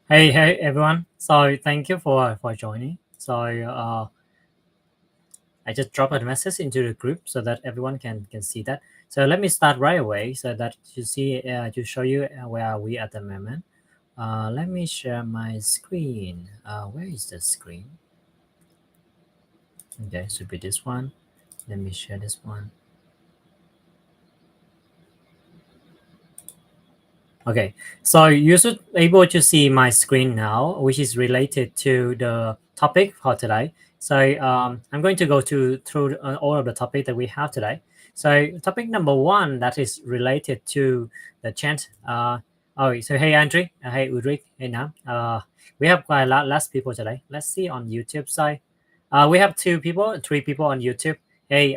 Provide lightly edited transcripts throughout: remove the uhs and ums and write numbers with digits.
Hey everyone. So thank you for joining. So I just dropped a message into the group so that everyone can see that. So let me start right away so that you see to show you where are we at the moment. Let me share my screen. Where is the screen? Okay, should be this one. Let me share this one. Okay, so you should able to see my screen now, which is related to the topic for today. So I'm going to go through all of the topic that we have today. So topic number one that is related to the chant. So hey Andre, hey Ulrich, hey Nam. We have quite a lot less people today. Let's see on YouTube side. We have three people on YouTube. Hey,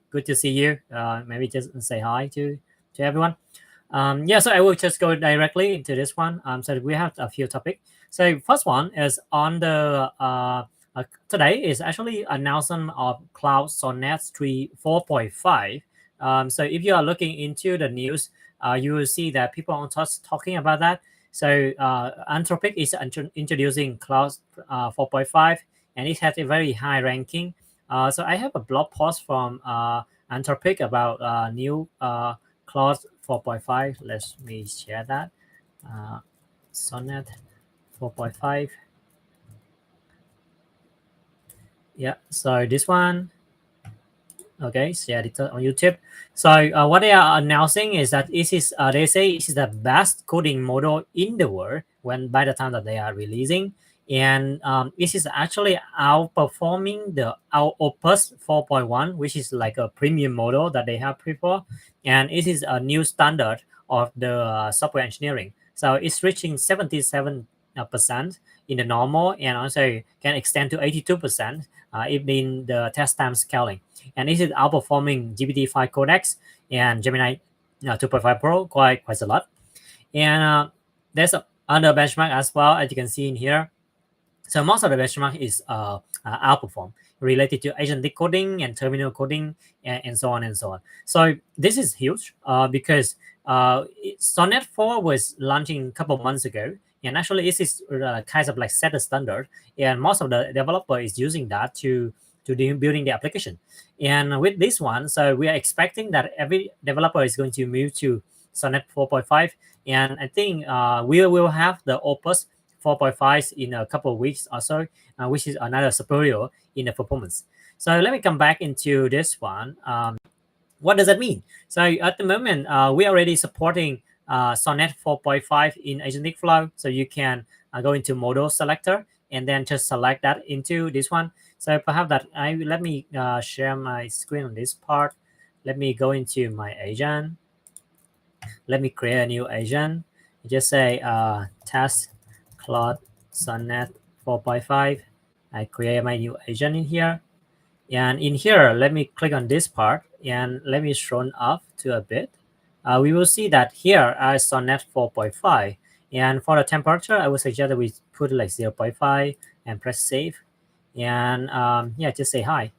good to see you. Maybe just say hi to everyone. Yeah, so I will just go directly into this one. So we have a few topics. So first one is on the today is actually announcement of Cloud Sonnet 3 4.5. So if you are looking into the news, you will see that people are talking about that. So Anthropic is introducing Cloud 4.5, and it has a very high ranking. So I have a blog post from Anthropic about new clause 4.5. Let me share that. Sonnet 4.5. Yeah, so this one, okay, share it on YouTube. So what they are announcing is that this is they say this is the best coding model in the world when by the time that they are releasing, and this is actually outperforming the our Opus 4.1, which is like a premium model that they have before, and it is a new standard of the software engineering. So it's reaching 77% in the normal, and also can extend to 82% if in the test time scaling, and this is outperforming GPT-5 codecs and Gemini 2.5 Pro quite a lot. And there's other benchmark as well, as you can see in here. So most of the benchmark is outperform related to agent decoding and terminal coding and so on and so on. So this is huge because Sonnet 4 was launching a couple of months ago, and actually this is kind of like set a standard, and most of the developer is using that to building the application. And with this one, so we are expecting that every developer is going to move to Sonnet 4.5, and I think we will have the Opus 4.5 in a couple of weeks or so, which is another superior in the performance. So let me come back into this one. What does that mean? So at the moment, we are already supporting Sonnet 4.5 in AgenticFlow. So you can go into model selector and then just select that into this one. So perhaps that let me share my screen on this part. Let me go into my agent. Let me create a new agent. Just say test Claude Sonnet 4.5. I create my new agent in here. And in here, let me click on this part and let me scroll up to a bit. We will see that here is Sonnet 4.5. And for the temperature, I would suggest that we put like 0.5 and press save. And yeah, just say hi.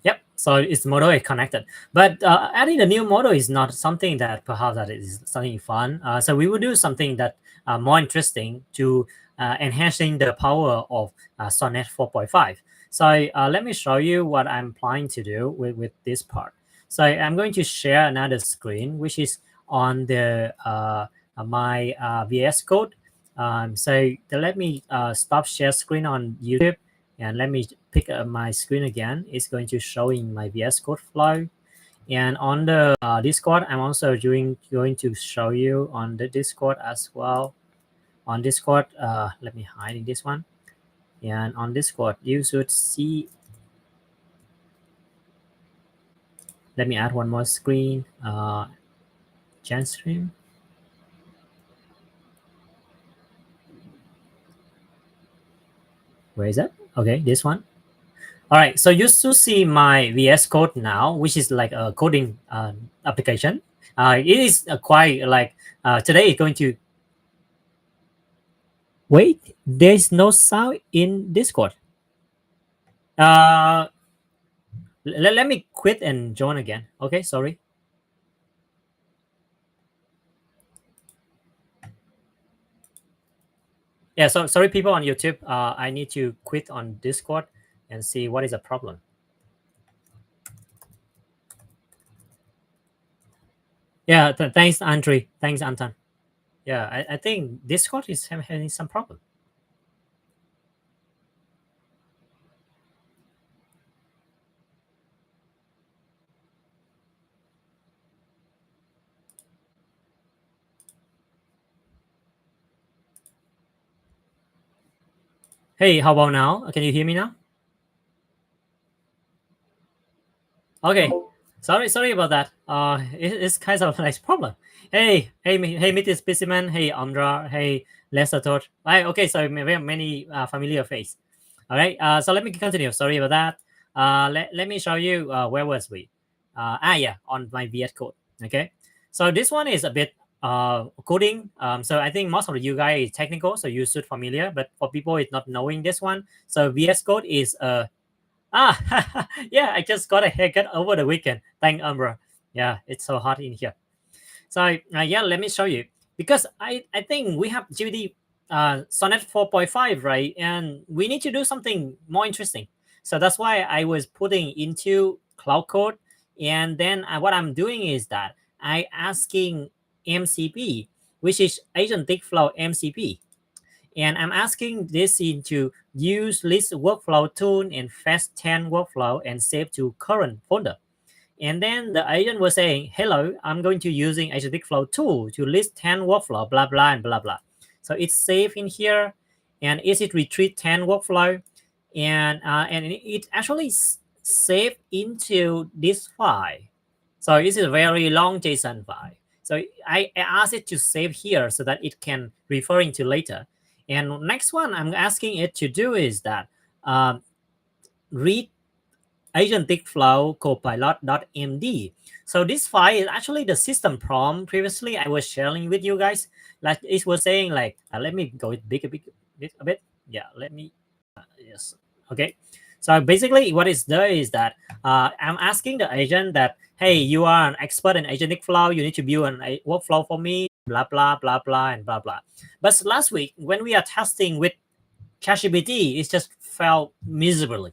Yep. So its model is connected, but adding a new model is not something that perhaps that is something fun. So we will do something that more interesting to enhancing the power of Sonnet 4.5. So let me show you what I'm planning to do with this part. So I'm going to share another screen, which is on the my VS Code. So let me stop share screen on YouTube, and let me pick up my screen again. It's going to show in my VS Code flow. And on the Discord, I'm also going to show you on the Discord as well. on Discord. Let me hide this one. And on Discord, you should see. Let me add one more screen. Chat stream. Where is that? Okay, this one. All right, so you should see my VS Code now, which is like a coding application. It is quite like today it's going to wait. There's no sound in Discord. Let me quit and join again. Okay, sorry. Yeah, so sorry, people on YouTube. I need to quit on Discord and see what is the problem. Yeah, thanks, Andre. Thanks, Anton. Yeah, I think Discord is having some problem. Hey, how about now? Can you hear me now? Okay. Sorry about that. It's kind of a nice problem. Hey, Mr. Specimen. Hey, Andra. Hey, Lester Todd. Right, okay, so we have many familiar face. All right. So let me continue. Sorry about that. Let me show you where was we? Yeah, on my VS Code. Okay. So this one is a bit coding. So I think most of you guys is technical, so you should familiar. But for people is not knowing this one, so VS Code is yeah, I just got a haircut over the weekend. Thank Umbra. Yeah, it's so hot in here. So yeah, let me show you because I think we have GPT Sonnet 4.5, right? And we need to do something more interesting. So that's why I was putting into Cloud Code, and then what I'm doing is that I asking MCP, which is AgenticFlow MCP, and I'm asking this into use list workflow tool and fast 10 workflow and save to current folder. And then the agent was saying, hello, I'm going to using AgenticFlow tool to list 10 workflow, blah, blah, and blah, blah. So it's saved in here, and is it retrieve 10 workflow, and it actually saved into this file. So this is a very long JSON file. So I asked it to save here so that it can referring to later. And next one I'm asking it to do is that read AgenticFlow copilot.md. So this file is actually the system prompt. Previously, I was sharing with you guys. Like it was saying, like, let me go big a bit. Yeah, let me. Yes. Okay. So basically, what is there is that I'm asking the agent that, hey, you are an expert in AgenticFlow. You need to build a workflow for me. Blah blah blah blah and blah blah. But last week when we are testing with ChatGPT, it just fell miserably.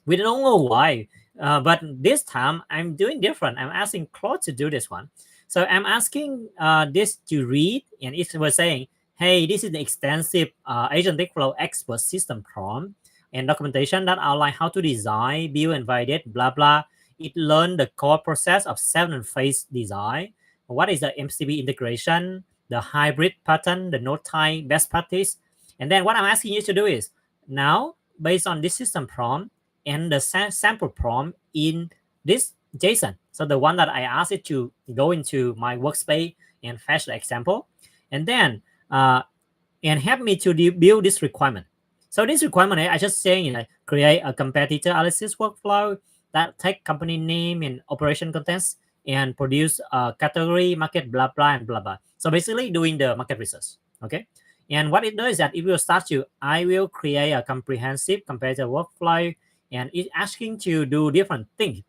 We don't know why. But this time I'm doing different. I'm asking Claude to do this one. So I'm asking this to read, and it was saying, hey, this is the extensive AgenticFlow expert system prompt and documentation that outline how to design, build, and validate, blah, blah. It learned the core process of 7-phase design. What is the MCP integration, the hybrid pattern, the node type, best practice. And then what I'm asking you to do is, now, based on this system prompt, and the sample prompt in this JSON. So the one that I asked it to go into my workspace and fetch the example, and then and help me to build this requirement. So this requirement, I just saying, create a competitor analysis workflow that take company name and operation contents and produce a category, market, blah, blah, and blah, blah. So basically doing the market research, okay? And what it does is that it will start to, I will create a comprehensive competitor workflow, and it's asking to do different things.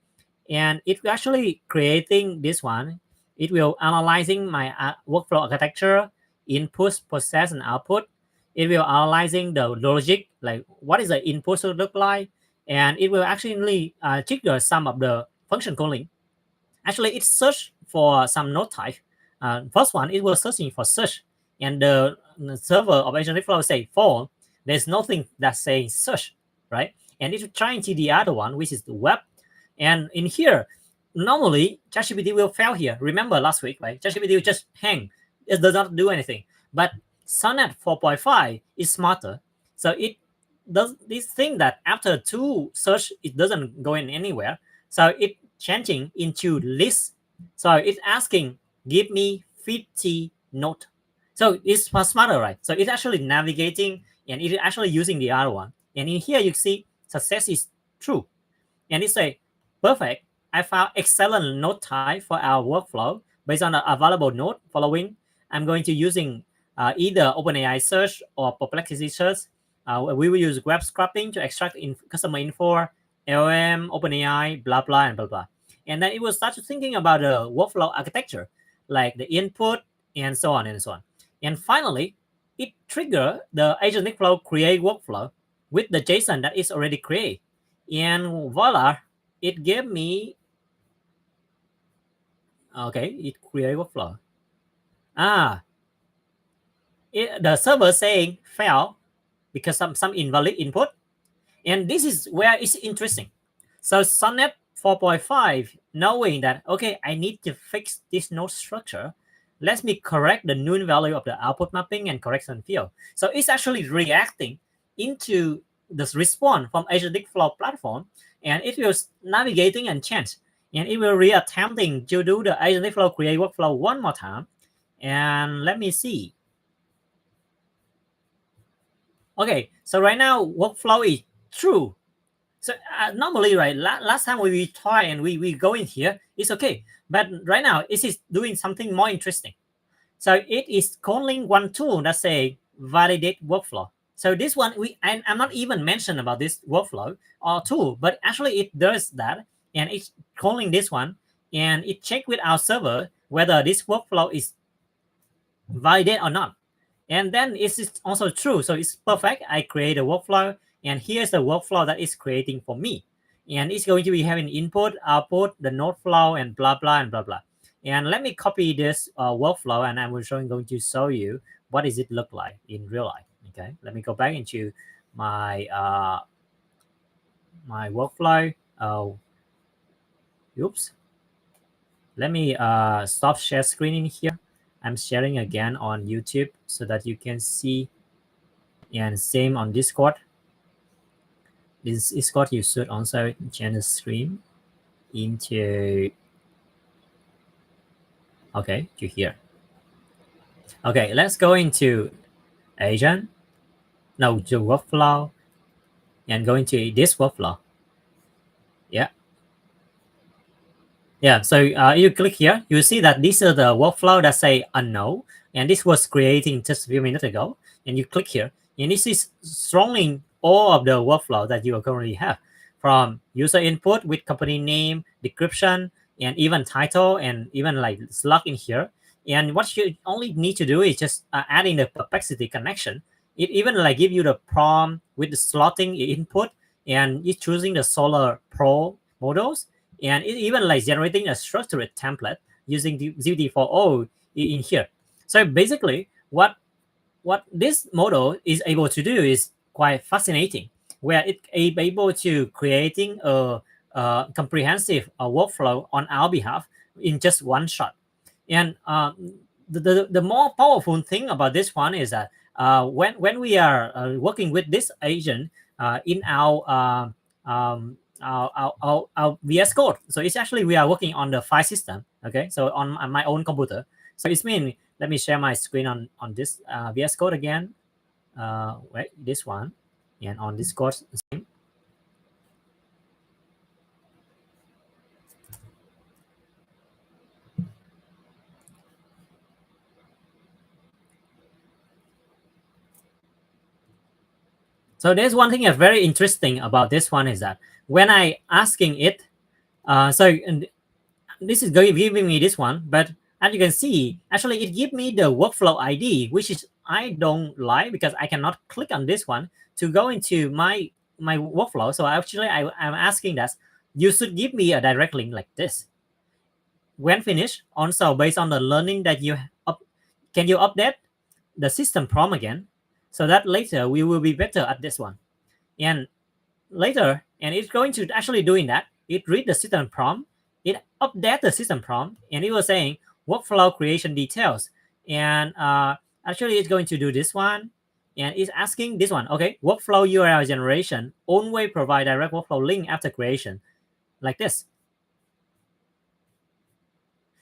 And it's actually creating this one. It will analyzing my workflow architecture, input, process, and output. It will analyzing the logic, like what is the input should look like, and it will actually trigger some of the function calling. Actually, it search for some node type. First one, it was searching for search, and the server of AgenticFlow say false. There's nothing that says search, right? And it's trying to the other one, which is the web. And in here, normally ChatGPT will fail here. Remember last week, right? ChatGPT will just hang. It does not do anything. But Sonnet 4.5 is smarter. So it does this thing that after 2 search, it doesn't go in anywhere. So it changing into list. So it's asking, give me 50 note. So it's smarter, right? So it's actually navigating and it's actually using the other one. And in here, you see success is true. And it say, perfect. I found excellent node type for our workflow based on the available node following. I'm going to using either OpenAI search or Perplexity search. We will use graph scrapping to extract customer info, LM, OpenAI, blah, blah, and blah, blah. And then it will start thinking about the workflow architecture, like the input and so on and so on. And finally, it trigger the AgenticFlow create workflow with the JSON that is already created. And voila, it gave me, okay, it create workflow. The server saying fail because some invalid input. And this is where it's interesting. So Sonnet 4.5, knowing that, okay, I need to fix this node structure, let me correct the null value of the output mapping and correction field. So it's actually reacting into this response from AgenticFlow platform, and it will navigating and change. And it will reattempting to do the AgenticFlow create workflow one more time. And let me see. Okay, so right now workflow is true. So normally, right, last time we try and we go in here, it's okay. But right now, it is doing something more interesting. So it is calling one tool that say validate workflow. So this one, I'm not even mentioned about this workflow or tool, but actually it does that. And it's calling this one. And it check with our server whether this workflow is validate or not. And then it's also true. So it's perfect. I create a workflow, and here's the workflow that it's creating for me. And it's going to be having input, output, the node flow, and blah, blah, and blah, blah. And let me copy this workflow, and I'm going to show you what does it look like in real life. Okay, let me go back into my my workflow. Oops. Let me stop share screening here. I'm sharing again on YouTube so that you can see, and same on Discord. This Discord, you should also change the screen into, okay, to here. Okay, let's go into agent, no, to workflow, and go into this workflow. Yeah, so you click here, you see that this is the workflow that say unknown, and this was creating just a few minutes ago. And you click here, and this is throwing all of the workflow that you currently have, from user input with company name, description, and even title, and even like slug in here. And what you only need to do is just adding the perplexity connection. It even like give you the prompt with the slotting input, and it's choosing the Solar Pro models, and it even like generating a structured template using the GPT-4o in here. So basically, what this model is able to do is quite fascinating, where it is able to creating a comprehensive workflow on our behalf in just one shot. And the more powerful thing about this one is that when we are working with this agent in our VS Code. So it's actually, we are working on the file system. Okay, so on my own computer. So it's mean, let me share my screen on this VS Code again. Wait, this one, and on Discord. So there's one thing that's very interesting about this one is that when I asking it, and this is giving me this one, but as you can see, actually it give me the workflow ID, which is I don't like, because I cannot click on this one to go into my workflow. So actually I'm asking that you should give me a direct link like this. When finished, also based on the learning that you can you update the system prompt again, so that later we will be better at this one. And later, and it's going to actually doing that. It read the system prompt, it update the system prompt, and it was saying workflow creation details. And Actually, it's going to do this one, and it's asking this one. Okay, workflow URL generation only provide direct workflow link after creation, like this.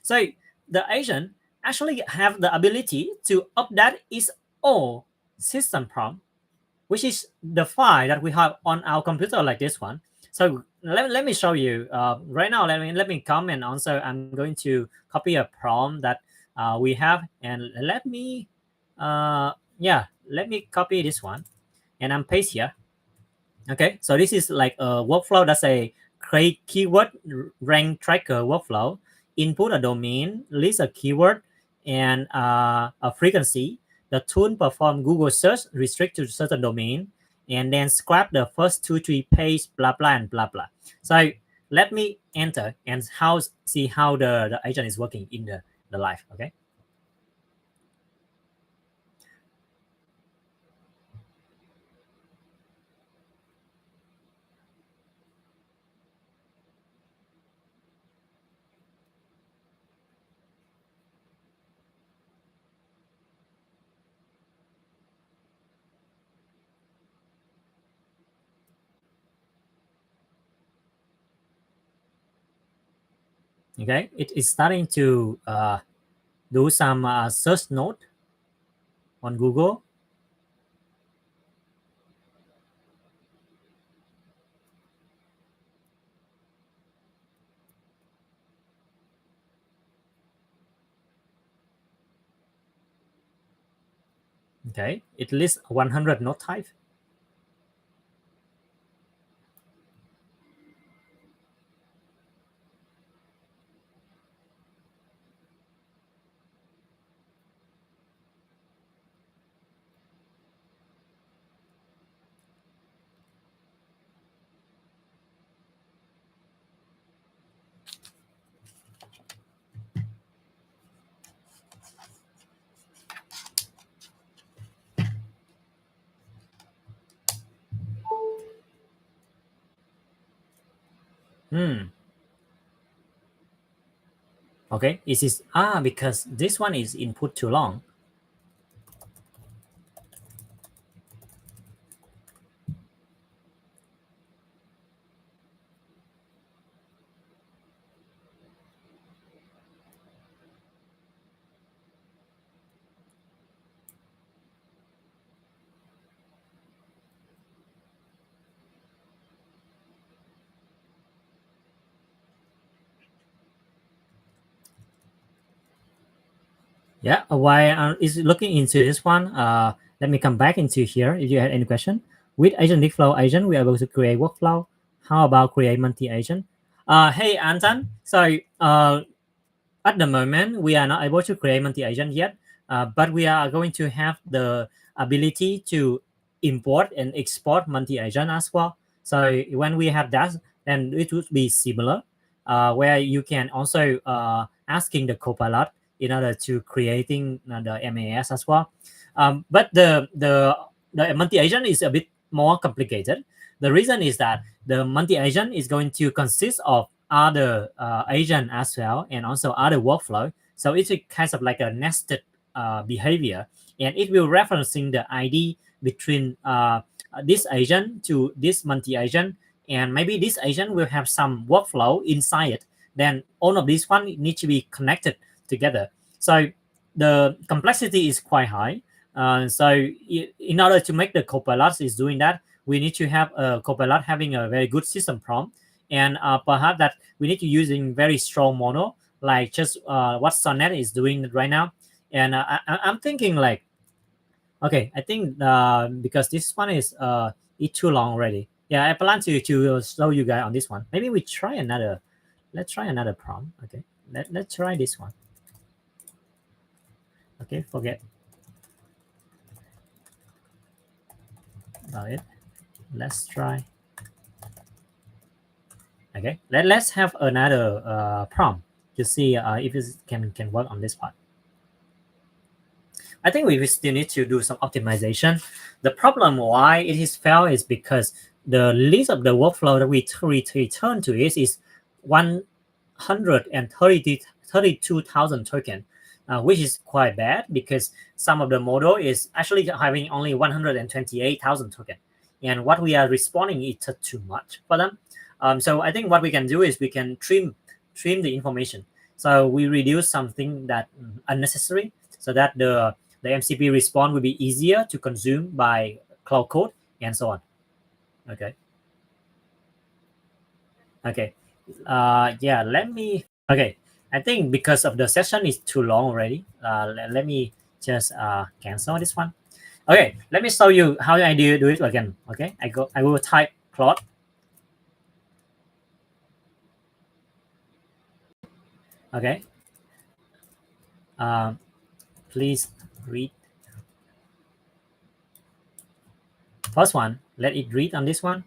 So the agent actually have the ability to update its own system prompt, which is the file that we have on our computer, like this one. So let me show you right now. Let me comment on. So I'm going to copy a prompt that we have, and let me let me copy this one, and I'm paste here. Okay, so this is like a workflow that's a create keyword rank tracker workflow. Input a domain, list a keyword, and a frequency. The tool perform Google search, restrict to certain domain, and then scrap the first 2-3 page, blah blah and blah blah. So let me enter and see how the agent is working in the live. Okay. Okay, it is starting to do some search node on Google. Okay, it lists 100 node type. Okay, it is because this one is input too long. Yeah, while is looking into this one, let me come back into here. If you had any question, with AgenticFlow agent, we are able to create workflow. How about create multi-agent? Hey Anton, so at the moment, we are not able to create multi-agent yet, but we are going to have the ability to import and export multi-agent as well. So when we have that, then it would be similar, where you can also asking the copilot in order to creating the MAS as well. But the multi-agent is a bit more complicated. The reason is that the multi-agent is going to consist of other agent as well, and also other workflow. So it's a kind of like a nested behavior, and it will referencing the ID between this agent to this multi-agent, and maybe this agent will have some workflow inside it. Then all of these one need to be connected together. So the complexity is quite high. So in order to make the copilot is doing that, we need to have a copilot having a very good system prompt, and perhaps that we need to using very strong model, like just what Sonnet is doing right now. And I'm thinking like, okay, I think because this one is it's too long already. Yeah, I plan to show you guys on this one. Maybe we try another. Let's try another prompt. Okay, let's try this one. Okay, forget about it. Let's try. Okay, let's have another prompt to see if it can work on this part. I think we still need to do some optimization. The problem why it is failed is because the list of the workflow that we return to is 132,000 token. which is quite bad because some of the model is actually having only 128,000 token, and what we are responding is too much for them. So I think what we can do is we can trim the information. So we reduce something that unnecessary, so that the MCP response will be easier to consume by Cloud Code and so on. Okay. Okay. Yeah. Let me. Okay. I think because of the session is too long already. Let me just cancel this one. Okay. Let me show you how I do it again. Okay. I will type plot. Okay. Please read. First one. Let it read on this one.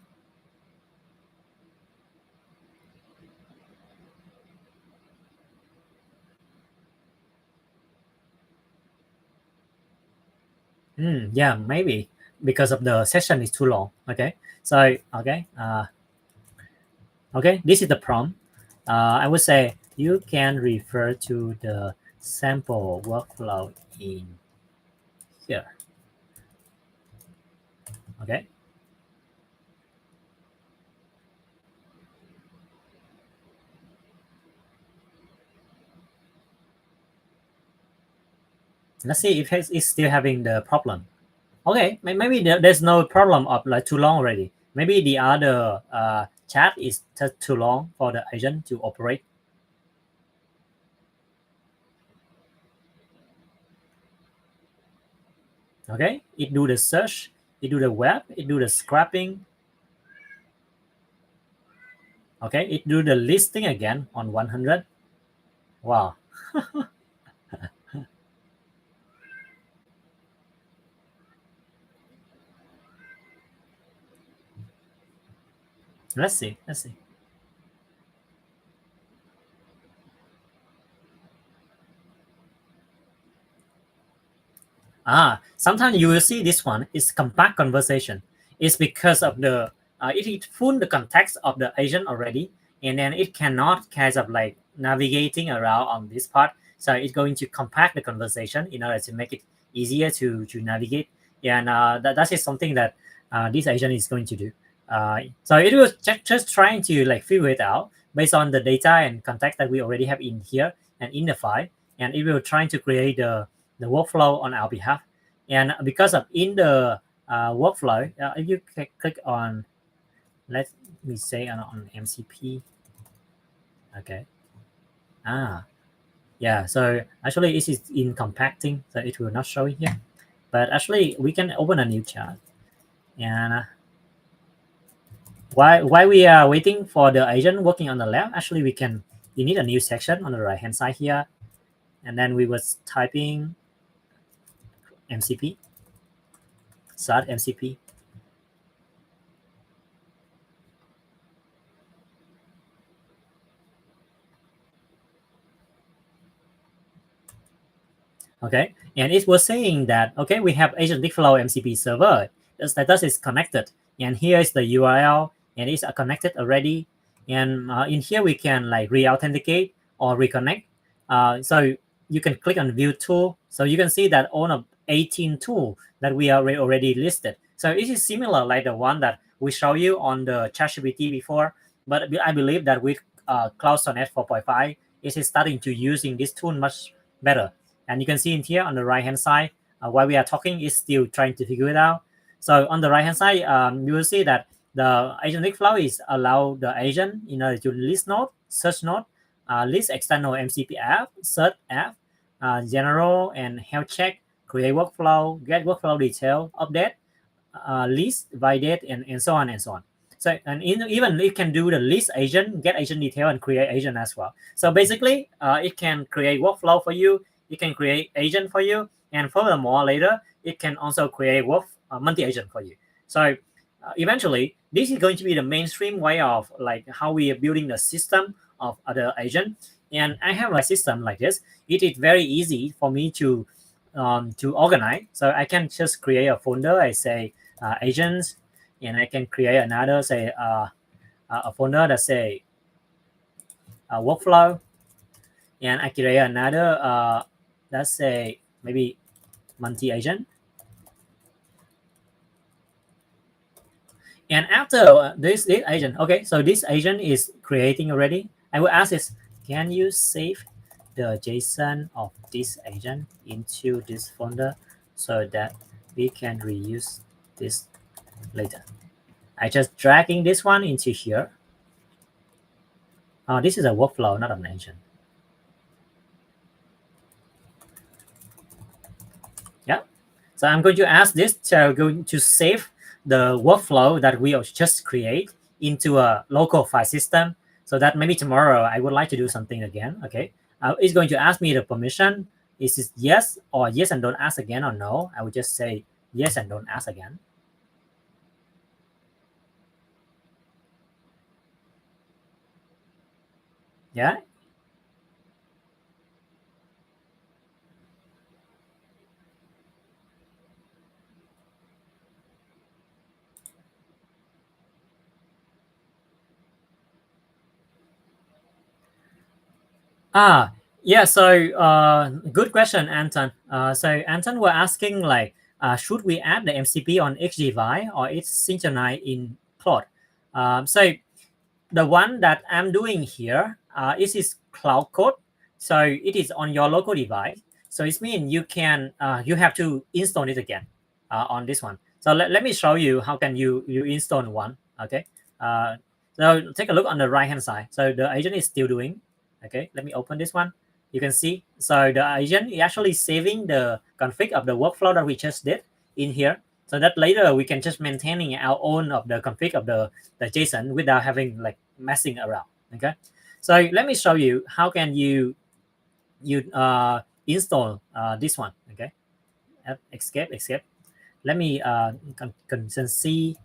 Yeah, maybe because of the session is too long. Okay. So okay. Okay. This is the prompt. I would say you can refer to the sample workflow in here. Okay. Let's see if it's still having the problem. Okay, maybe there's no problem of like too long already. Maybe the other chat is too long for the agent to operate. Okay, it do the search, it do the web, it do the scrapping. Okay, it do the listing again on 100. Wow. Let's see. Let's see. Sometimes you will see this one is compact conversation. It's because of the it full the context of the agent already, and then it cannot kind of like navigating around on this part. So it's going to compact the conversation in order to make it easier to navigate. Yeah, and that is something that this agent is going to do. So it was just trying to like figure it out based on the data and context that we already have in here and in the file, and it will trying to create the workflow on our behalf. And because of in the workflow, if you click on, let me say on MCP. Okay. Yeah. So actually, it is in compacting, so it will not show it here. But actually, we can open a new chart. And while we are waiting for the agent working on the left, actually, we need a new section on the right hand side here, and then we was typing MCP, start MCP. Okay, and it was saying that, okay, we have AgenticFlow MCP server. The status is connected, and here is the URL, and it's connected already. And in here we can like re-authenticate or reconnect. So you can click on View Tool, so you can see that all of 18 tools that we are already listed. So it is similar like the one that we show you on the ChatGPT before, but I believe that with Cloud Sonnet 4.5, it is starting to using this tool much better. And you can see in here on the right hand side, while we are talking, is still trying to figure it out. So on the right hand side, you will see that the agentic flow is allow the agent in order to list node, search node, list external MCP app, search app, general and health check, create workflow, get workflow detail, update, list, validate, and so on and so on. So and even it can do the list agent, get agent detail, and create agent as well. So basically, it can create workflow for you. It can create agent for you, and furthermore, later it can also create multi-agent for you. So eventually, this is going to be the mainstream way of like how we are building the system of other agent. And I have a system like this. It is very easy for me to organize. So I can just create a folder. I say agents, and I can create another say a folder that say workflow, and I create another let's say maybe multi-agent. And after this agent, okay, so this agent is creating already. I will ask this, can you save the JSON of this agent into this folder so that we can reuse this later? I just dragging this one into here. This is a workflow, not an agent. Yeah. So I'm going to ask this to going to save the workflow that we just create into a local file system, so that maybe tomorrow I would like to do something again. Okay. It's going to ask me the permission. Is it yes or yes and don't ask again, or no? I would just say yes and don't ask again. Yeah. Yeah. So good question, Anton. So Anton were asking like, should we add the MCP on each device or it's synchronized in Cloud? So the one that I'm doing here, is cloud code. So it is on your local device. So it means you can you have to install it again on this one. So let me show you how can you install one. Okay. Uh, so take a look on the right hand side. So the agent is still doing. Okay. Let me open this one. You can see. So the agent is actually saving the config of the workflow that we just did in here, so that later we can just maintaining our own of the config of the JSON without having like messing around. Okay, so let me show you how can you install this one. Okay, escape. Let me Control C.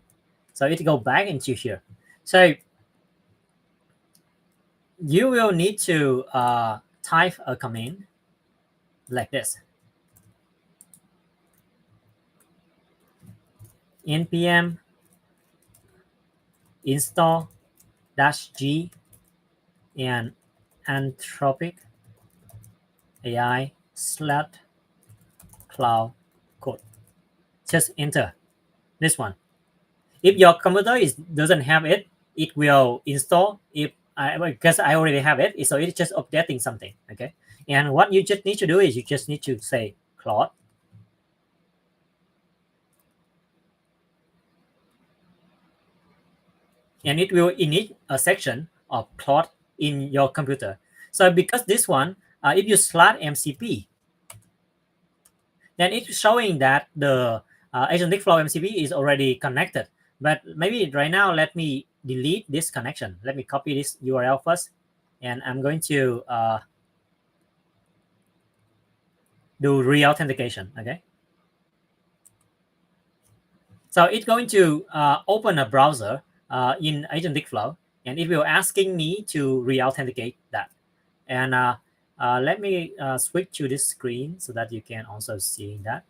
So it go back into here. So you will need to type a command like this: npm install -g and anthropic AI / cloud code. Just enter this one. If your computer doesn't have it, it will install. Because I already have it, so it's just updating something. Okay, and what you just need to do is you just need to say Claude, and it will init a section of Claude in your computer. So because this one, if you /mcp, then it's showing that the AgenticFlow MCP is already connected. But maybe right now, let me delete this connection. Let me copy this URL first, and I'm going to do re-authentication. Okay. So it's going to open a browser in AgenticFlow, and it will asking me to re-authenticate that. And let me switch to this screen so that you can also see that.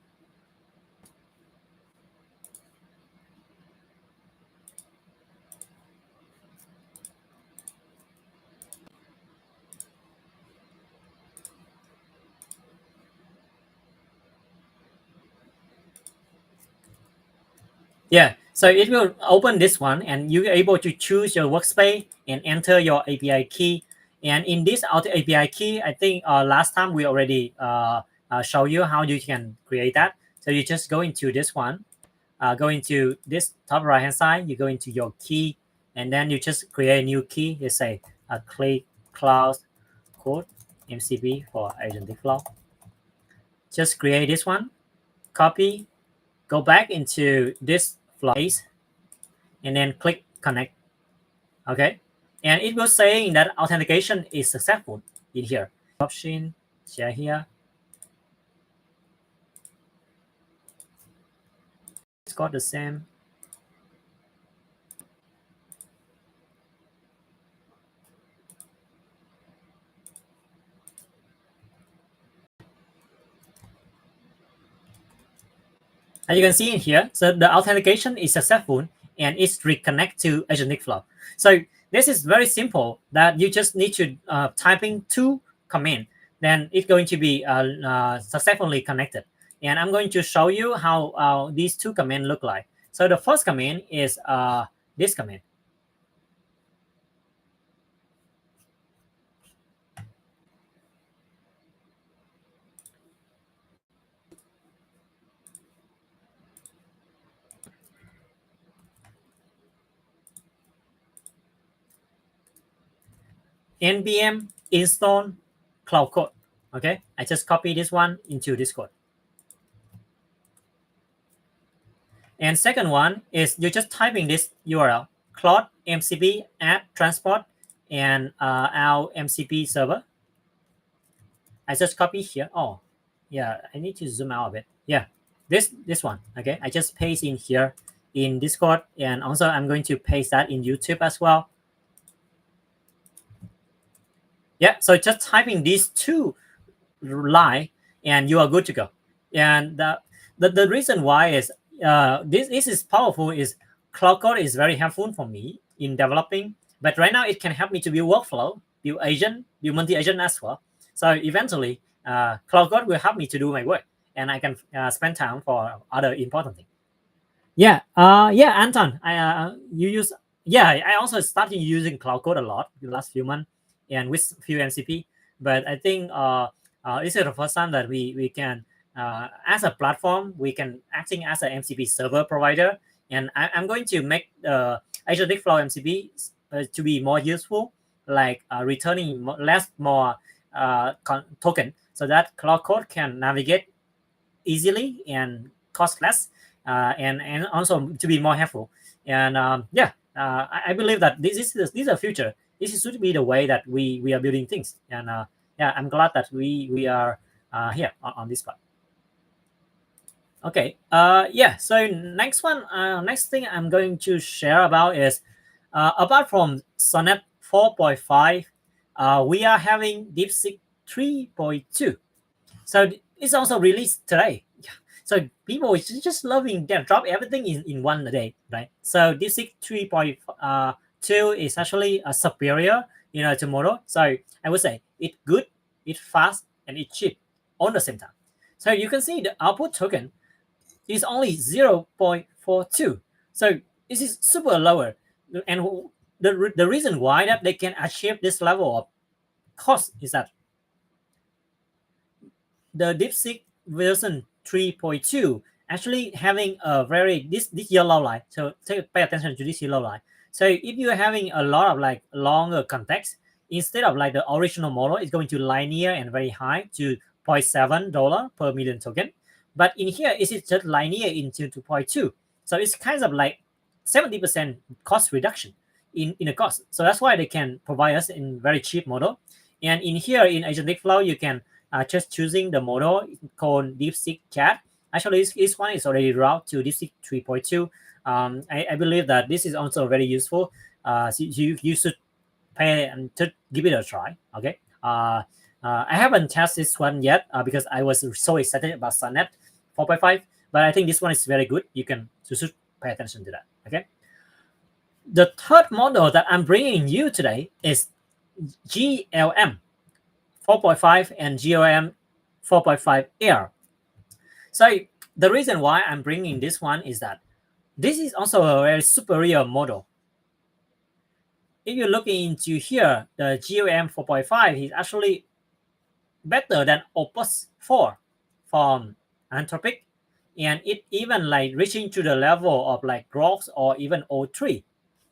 Yeah, so it will open this one, and you're able to choose your workspace and enter your API key. And in this auto API key, I think last time we already show you how you can create that. So you just go into this one, go into this top right hand side, you go into your key, and then you just create a new key. You say click cloud code MCP for AgenticFlow. Just create this one, copy, go back into this place, and then click connect. Okay, and it was saying that authentication is successful in here. Option share here. It's got the same. As you can see in here, so the authentication is successful and it's reconnect to AgenticFlow. So this is very simple that you just need to type in two commands. then it's going to be successfully connected. And I'm going to show you how these two commands look like. So the first command is this command. npm install cloud code. Okay, I just copy this one into this code. And second one is you just typing this URL, cloud mcp add transport and our mcp server. I just copy here. Oh, yeah, I need to zoom out a bit. Yeah, this one. Okay, I just paste in here in Discord, and also I'm going to paste that in YouTube as well. Yeah, so just typing these two line and you are good to go. And the reason why is this is powerful is cloud code is very helpful for me in developing, but right now it can help me to build workflow, build agent, build multi-agent as well. So eventually cloud code will help me to do my work, and I can spend time for other important things. Yeah, yeah, Anton, you use, yeah, I also started using Cloud Code a lot the last few months and with few MCP, but I think this is the first time that we can, as a platform, we can acting as an MCP server provider, and I'm going to make the AgenticFlow MCP to be more useful, like returning more token, so that Cloud Code can navigate easily and cost less, and also to be more helpful. And yeah, I believe that this is the future. This should be the way that we are building things. And yeah, I'm glad that we are here on this part. Okay. Yeah. So next one, next thing I'm going to share about is apart from Sonnet 4.5, we are having DeepSeek 3.2. So it's also released today. So people is just loving them, drop everything in one day, right? So DeepSeek 3.2 is actually a superior, to model. So I would say it's good, it's fast, and it's cheap all the same time. So you can see the output token is only 0.42. So this is super lower. And the reason why that they can achieve this level of cost is that the DeepSeek version 3.2 actually having a very this yellow line. So pay attention to this yellow line. So if you're having a lot of like longer context, instead of like the original model, it's going to linear and very high to $0.7 per million token. But in here, it is just linear into 2.2. So it's kind of like 70% cost reduction in the cost. So that's why they can provide us in very cheap model. And in here in AgenticFlow, you can just choosing the model called DeepSeek Chat. Actually, this one is already routed to DeepSeek 3.2. I believe that this is also very useful. So you should pay and to give it a try. Okay. I haven't tested this one yet because I was so excited about Sonnet 4.5, but I think this one is very good. You should pay attention to that. Okay. The third model that I'm bringing you today is GLM 4.5 and GLM 4.5 Air. So the reason why I'm bringing this one is that this is also a very superior model. If you look into here, the GLM 4.5 is actually better than Opus 4 from Anthropic, and it even like reaching to the level of like Grok or even O3.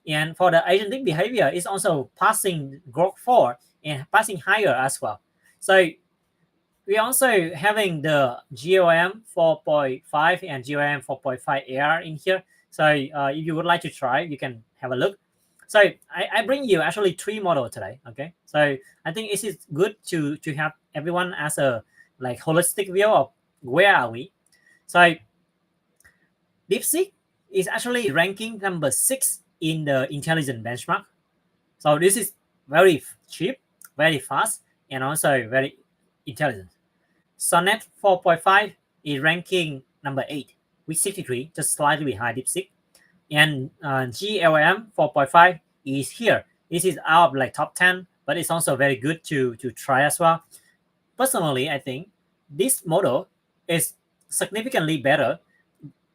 And for the agentic behavior, it's also passing Grok 4 and passing higher as well. So we also having the GOM 4.5 and GOM 4.5 AR in here. So if you would like to try, you can have a look. So I bring you actually 3 models today. Okay, so I think it is good to have everyone as a like holistic view of where are we. So DeepSeek is actually ranking number 6 in the intelligent benchmark. So this is very cheap, very fast, and also very intelligent. Sonnet 4.5 is ranking number 8 with 63, just slightly behind DeepSeek. And GLM 4.5 is here. This is out of like top 10, but it's also very good to try as well. personally, I think this model is significantly better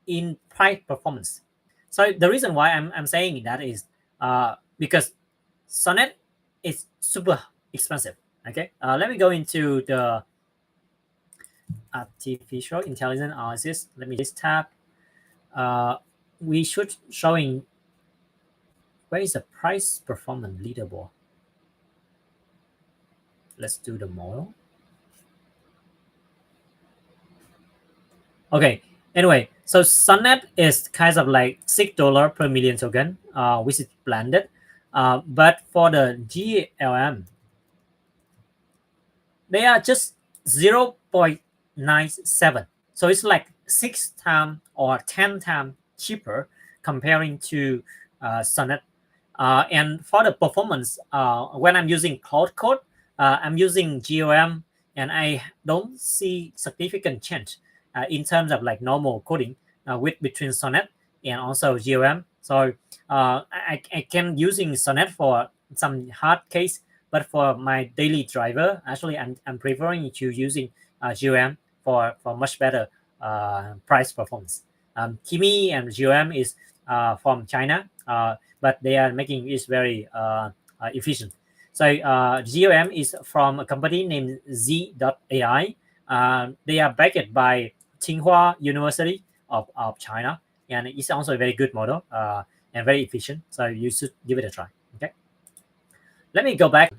in price performance. So the reason why I'm saying that is because Sonnet is super expensive. Okay, let me go into the artificial intelligence analysis. Let me just tab. Uh, we should showing where is the price performance leaderboard. Let's do the model. Okay. Anyway, so Sonnet is kind of like $6 per million token, which is blended. But for the GLM, they are just 0.97. So it's like 6 times or 10 times cheaper comparing to Sonnet. And for the performance, when I'm using Cloud Code, I'm using GOM, and I don't see significant change in terms of like normal coding with between Sonnet and also GOM. So I can using Sonnet for some hard case, but for my daily driver, actually, I'm preferring to using GOM for much better price performance. Kimi and GOM is from China, but they are making it very efficient. So GOM is from a company named Z.ai. They are backed by Tsinghua University of China, and it's also a very good model and very efficient. So you should give it a try. Okay, let me go back.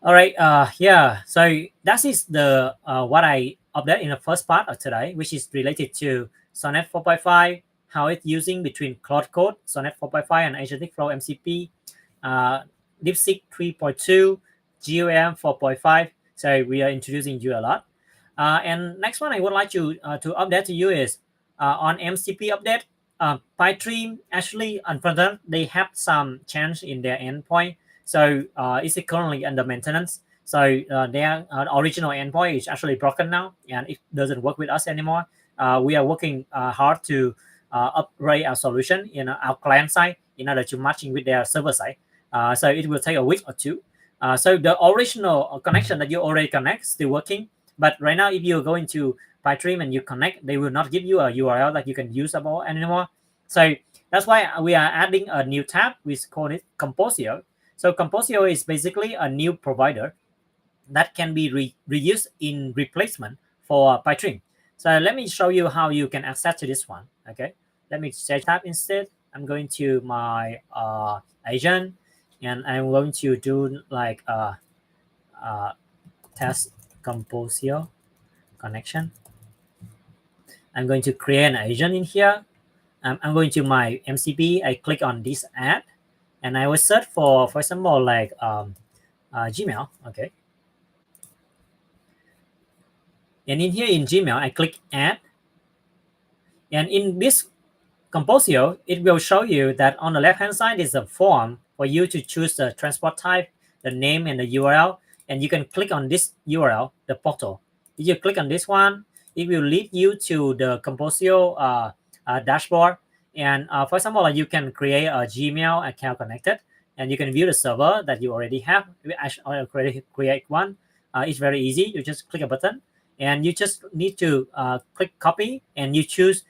All right. Yeah. So that is the what I update in the first part of today, which is related to Sonnet 4.5, how it's using between Cloud Code, Sonnet 4.5, and AgenticFlow MCP, uh, DeepSeek 3.2, GOM 4.5. So we are introducing you a lot. And next one I would like to update to you is on MCP update. PyTree actually, unfortunately, they have some change in their endpoint, so it's currently under maintenance. So their original endpoint is actually broken now, and it doesn't work with us anymore. We are working hard to upgrade our solution in our client side in order to matching with their server side. So it will take a week or two. So the original connection that you already connect still working, but right now if you go into PyTree and you connect, they will not give you a URL that you can use about anymore. So that's why we are adding a new tab. We call it Composio. So Composio is basically a new provider that can be reused in replacement for PyTree. So let me show you how you can access to this one. Okay, let me change tab instead. I'm going to my agent, and I'm going to do like test Composio connection. I'm going to create an agent in here. I'm going to my MCP. I click on this add, and I will search for example, like Gmail. Okay, and in here in Gmail, I click add, and in this Composio, it will show you that on the left-hand side is a form for you to choose the transport type, the name, and the URL. And you can click on this URL, the portal. If you click on this one, it will lead you to the Composio dashboard. And for example, you can create a Gmail account connected, and you can view the server that you already have. I already create one. It's very easy. You just click a button, and you just need to click copy, and you choose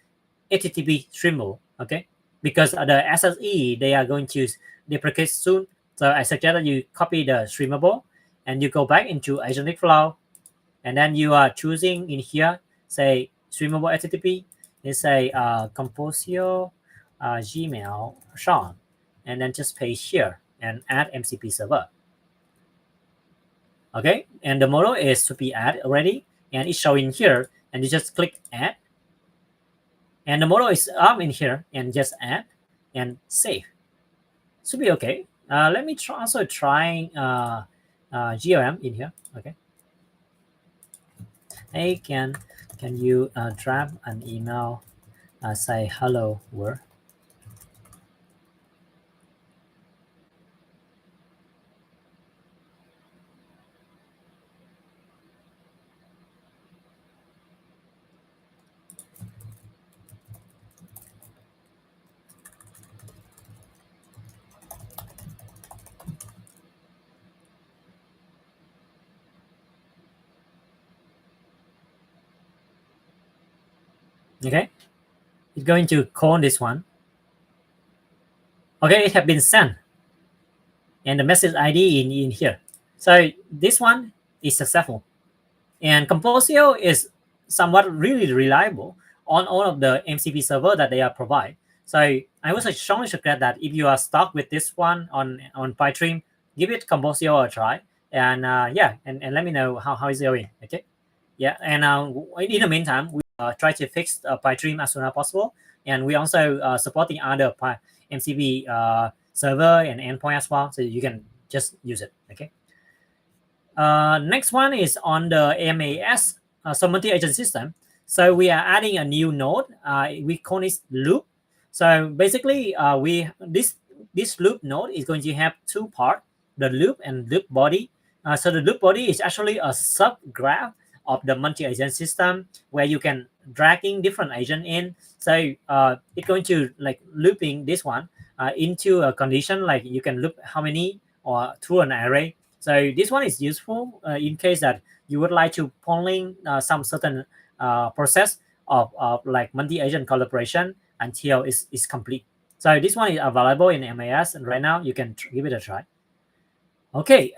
HTTP streamable, okay? Because the SSE, they are going to deprecate soon. So I suggest that you copy the streamable and you go back into AgenticFlow, and then you are choosing in here, say streamable HTTP, and say Composio Gmail Sean, and then just paste here and add MCP server. Okay, and the model is to be added already, and it's showing here, and you just click add, and the model is up in here, and just add and save. Should be okay. Let me also try GOM in here. Okay. Hey, can you drop an email? Say hello world. Okay, it's going to call this one. Okay, it has been sent, and the message ID in here. So this one is successful, and Composio is somewhat really reliable on all of the MCP server that they are provide. So I would strongly suggest that if you are stuck with this one on PyTrim, give it Composio a try, and yeah, and let me know how it's going. Okay, yeah, and in the meantime, we try to fix PyTrim as soon as possible, and we also supporting other MCP server and endpoint as well, so you can just use it. Okay. Next one is on the MAS, so multi-agent system. So we are adding a new node. We call it loop. So basically, we this loop node is going to have two parts: the loop and loop body. So the loop body is actually a subgraph of the multi-agent system where you can dragging different agent in. So it's going to like looping this one into a condition like you can loop how many or through an array. So this one is useful in case that you would like to polling some certain process of like multi-agent collaboration until it's complete. So this one is available in MAS, and right now you can give it a try. Okay,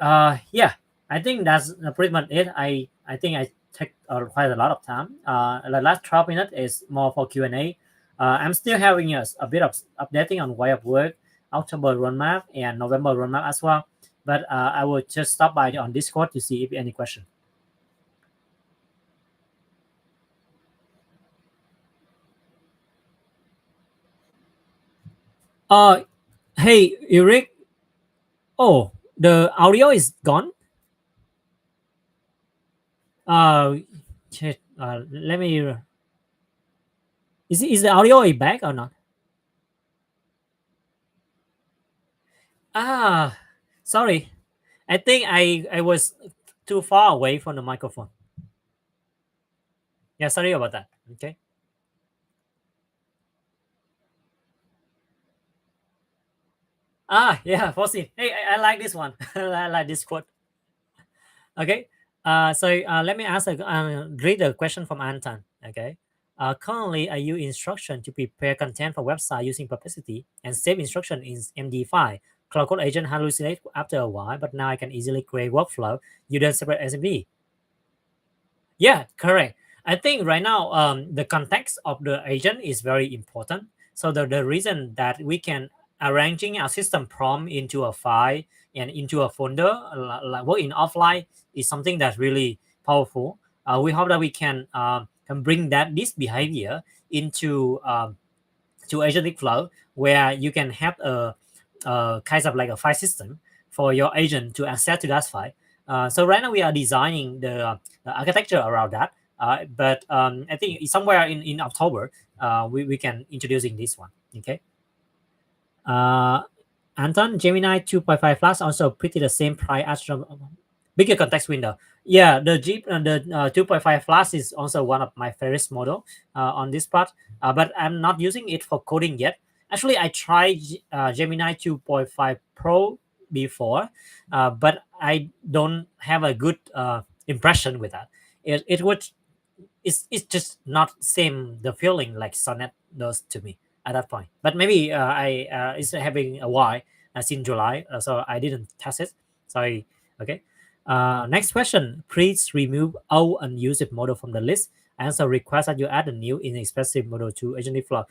yeah, I think that's pretty much it. I think I take quite a lot of time. The last 12 minutes is more for Q&A. I'm still having a bit of updating on way of work, October roadmap, and November roadmap as well. But I will just stop by on Discord to see if any question. Uh, hey, Eric. Oh, the audio is gone. Uh, let me. Is the audio back or not? Ah, sorry. I think I was too far away from the microphone. Yeah, sorry about that. Okay. Ah, yeah, Fossi. Hey, I like this one. I like this quote. Okay. So let me read the question from Anton. Okay. Currently, I use instruction to prepare content for website using Perplexity and save instruction in MD5. Cloud Code Agent hallucinate after a while, but now I can easily create workflow using separate SMB. Yeah, correct. I think right now the context of the agent is very important. So the reason that we can arranging our system prompt into a file and into a folder like work in offline is something that's really powerful. We hope that we can bring that this behavior into to AgenticFlow, where you can have a kind of like a file system for your agent to access to that file. So right now we are designing the architecture around that. But I think somewhere in October, we can introducing this one. Okay. Uh, Anton, Gemini 2.5 Plus also pretty the same price as bigger context window. Yeah, the 2.5 Plus is also one of my favorite model on this part, but I'm not using it for coding yet. Actually, I tried Gemini 2.5 Pro before, but I don't have a good impression with that. It would it's just not same the feeling like Sonnet does to me at that point. But maybe I it's having a while since July, so I didn't test it. Sorry. Okay. Next question. Please remove all unused model from the list. I also request that you add a new inexpensive model to AgenticFlow.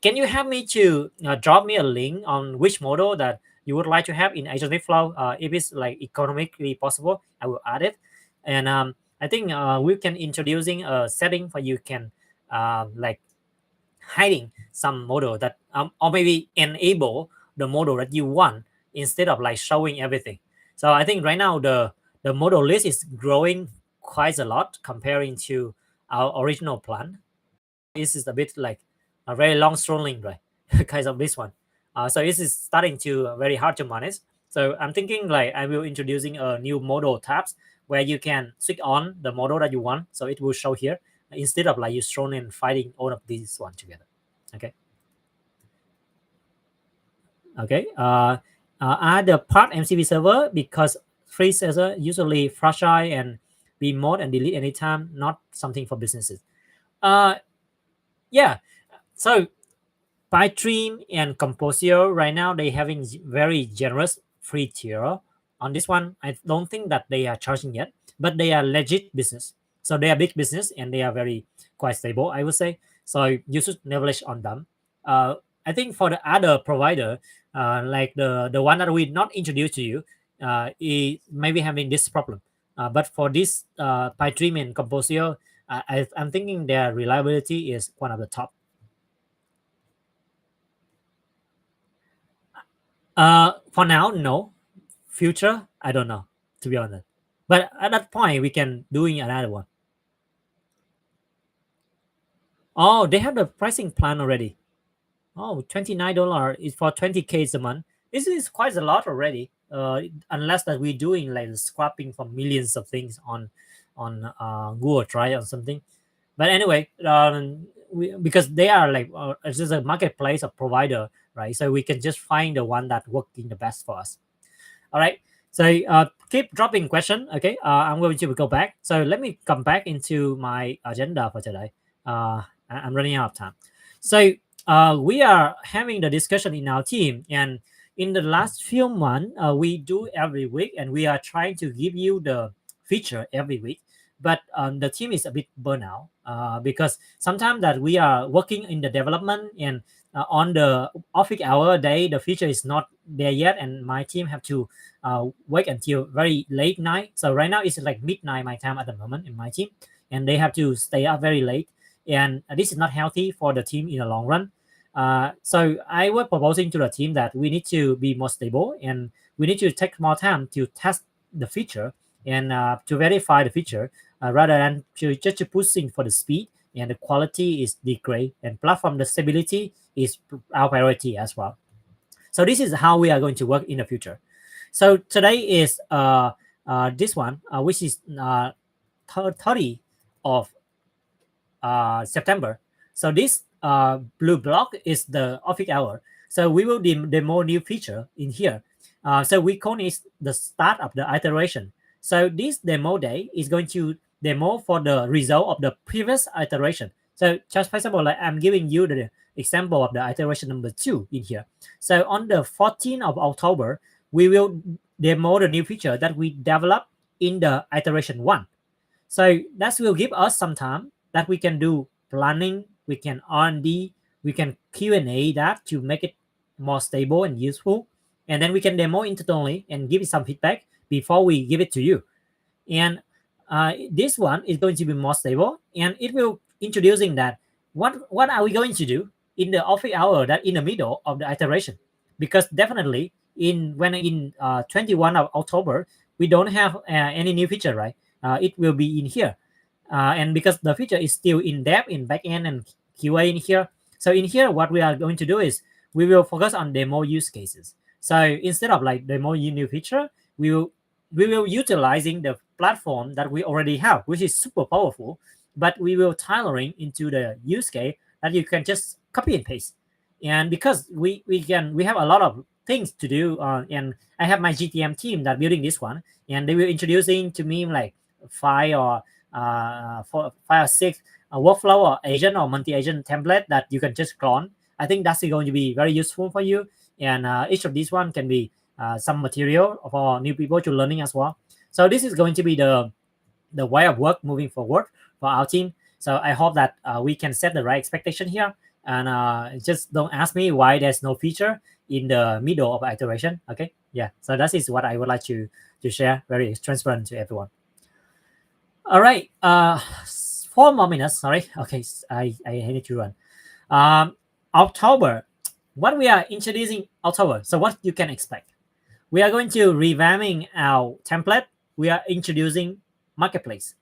Can you help me to drop me a link on which model that you would like to have in AgenticFlow? If it's like economically possible, I will add it. And I think we can introducing a setting for you can like hiding some model that or maybe enable the model that you want instead of like showing everything. So I think right now the model list is growing quite a lot comparing to our original plan. This is a bit like a very long strolling, right? Kind of this one. So this is starting to very hard to manage. So I'm thinking like I will introducing a new model tabs where you can switch on the model that you want, so it will show here instead of like you thrown in fighting all of these one together. Okay. Okay. Add the part MCP server because free server usually fragile and be mod and delete anytime, not something for businesses. Uh, Yeah. So PyTream and Composio right now they having very generous free tier. On this one, I don't think that they are charging yet, but they are legit business. So they are big business and they are very quite stable, I would say. So you should leverage on them. Uh, I think for the other provider, like the one that we not introduced to you, is maybe having this problem. But for this PyTream and Composio, I'm thinking their reliability is one of the top. For now, no. Future, I don't know, to be honest. But at that point, we can doing another one. Oh, they have the pricing plan already. Oh, $29 is for 20K a month. This is quite a lot already. Unless that we're doing like scrapping for millions of things on Google Drive or something. But anyway, because they are like it's just a marketplace of provider, right? So we can just find the one that working the best for us. All right. So keep dropping question. Okay. I'm going to go back. So let me come back into my agenda for today. I'm running out of time. So we are having the discussion in our team, and in the last few months, we do every week, and we are trying to give you the feature every week. But the team is a bit burnout because sometimes that we are working in the development and on the office hour day, the feature is not there yet, and my team have to wait until very late night. So right now it's like midnight my time at the moment in my team, and they have to stay up very late, and this is not healthy for the team in the long run. So I was proposing to the team that we need to be more stable and we need to take more time to test the feature and to verify the feature rather than to just to pushing for the speed and the quality is degrade and platform the stability is our priority as well. So this is how we are going to work in the future. So today is this one, which is 30 of September. So this blue block is the office hour. So we will demo new feature in here. So we call it the start of the iteration. So this demo day is going to demo for the result of the previous iteration. So just for example, like I'm giving you the example of the iteration number 2 in here. So on the 14th of October, we will demo the new feature that we developed in the iteration 1. So that will give us some time that we can do planning, we can R&D, we can Q&A that to make it more stable and useful. And then we can demo internally and give it some feedback before we give it to you. And this one is going to be more stable and it will introducing that what are we going to do in the office hour that in the middle of the iteration, because definitely in 21 of October we don't have any new feature, right? It will be in here, and because the feature is still in depth in backend and QA in here. So in here what we are going to do is we will focus on demo use cases. So instead of like demo new feature, we will utilizing the platform that we already have, which is super powerful, but we will tailoring into the use case that you can just copy and paste. And because we have a lot of things to do, and I have my GTM team that building this one, and they will introducing to me like 5 or 6 workflow or agent or multi-agent template that you can just clone. I think that's going to be very useful for you, and each of these one can be some material for new people to learning as well. So this is going to be the way of work moving forward for our team. So I hope that we can set the right expectation here, and just don't ask me why there's no feature in the middle of iteration. Okay, yeah. So that is what I would like to share, very transparent to everyone. All right, 4 more minutes. Sorry. Okay, I need to run. October, what we are introducing October. So what you can expect? We are going to revamping our template. We are introducing marketplace.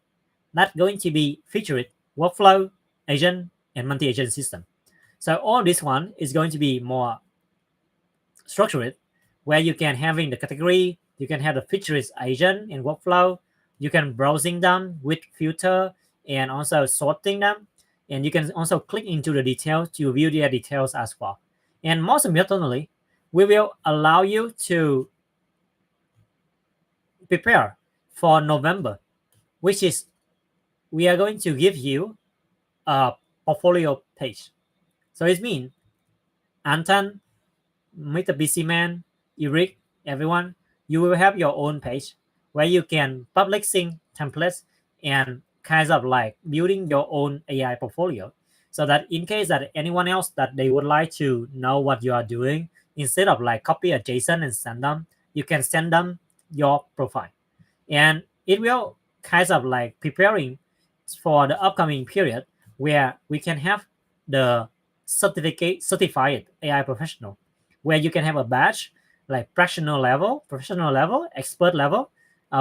That's going to be featured workflow, agent, and multi-agent system. So all this one is going to be more structured, where you can having the category, you can have the features agent and workflow, you can browsing them with filter and also sorting them, and you can also click into the details to view their details as well. And most importantly, we will allow you to prepare for November, which is we are going to give you a portfolio page. So it means Anton, Mr. BC Man, Eric, everyone, you will have your own page where you can publishing templates and kinds of like building your own AI portfolio. So that in case that anyone else that they would like to know what you are doing, instead of like copy a JSON and send them, you can send them your profile. And it will kind of like preparing for the upcoming period where we can have the certified AI professional, where you can have a badge like professional level, expert level.